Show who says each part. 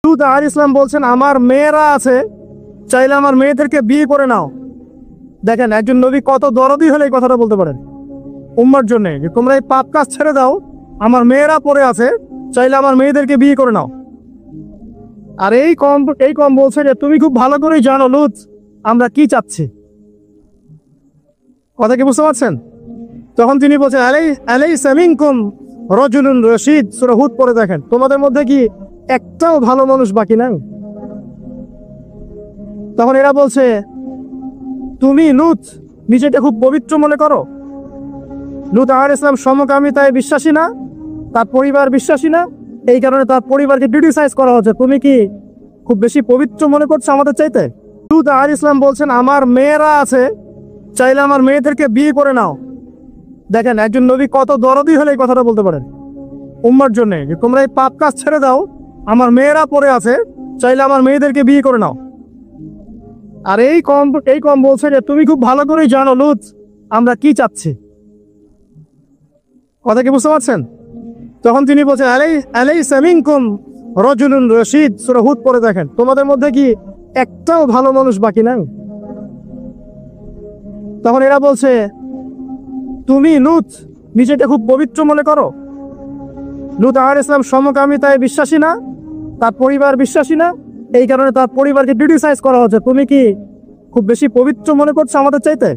Speaker 1: লূত আলাইহিস সালাম বলছেন, আমার মেয়েরা আছে, চাইলে আমার মেয়েদেরকে বিয়ে করে নাও। দেখেন একজন নবী কত দরদি হলে এই কথাটা বলতে পারেন উম্মার জন্য, যে তোমরা এই পাপ কাজ ছেড়ে দাও, আমার মেয়েরা পড়ে আছে, চাইলে আমার মেয়েদেরকে বিয়ে করে নাও। আর এই কম বলছে যে তুমি খুব ভালো করেই জানো লূত আমরা কি চাচ্ছি। কথা কি বুঝতে পারছেন? তখন তিনি বলছেন, আলাইসা মিনকুম রাজুলুন রশিদ, সূরা হুদ পড়ে দেখেন, তোমাদের মধ্যে কি একটাও ভালো মানুষ বাকি নাই? তখন এরা বলছে, তুমি লূত নিজেকে খুব পবিত্র মনে করো, লূত আলাইহিস সালাম সমকামিতায় বিশ্বাসী না, তার পরিবার বিশ্বাসী না, এই কারণে তার পরিবারকে ক্রিটিসাইজ করা হচ্ছে, তুমি কি খুব বেশি পবিত্র মনে করছো আমাদের চাইতে? লূত আলাইহিস সালাম বলছেন, আমার মেয়েরা আছে, চাইলে আমার মেয়েদেরকে বিয়ে করে নাও। দেখেন একজন নবী কত দরদি হলে এই কথাটা বলতে পারেন উম্মার জন্য, যে তোমরা এই পাপ কাজ ছেড়ে দাও, আমার মেয়েরা পড়ে আছে, চাইলে আমার মেয়েদেরকে বিয়ে করে নাও। আর এই কম বলছে যে তুমি খুব ভালো করেই জানো লূত আমরা কি চাচ্ছি। কথা কি বুঝতে পারছেন? তখন তিনি বলছেন, আলাইসা মিনকুম রাজুলুন রশিদ, সূরা হুদ পড়ে দেখেন, তোমাদের মধ্যে কি একটাও ভালো মানুষ বাকি নাই? তখন এরা বলছে, তুমি লূত নিজেকে খুব পবিত্র মনে করো, লূত আলাইহিস সালাম সমকামিতায় বিশ্বাসী না, তার পরিবার বিশ্বাসী না, এই কারণে তার পরিবারকে ক্রিটিসাইজ করা হচ্ছে, তুমি কি খুব বেশি পবিত্র মনে করছো আমাদের চাইতে?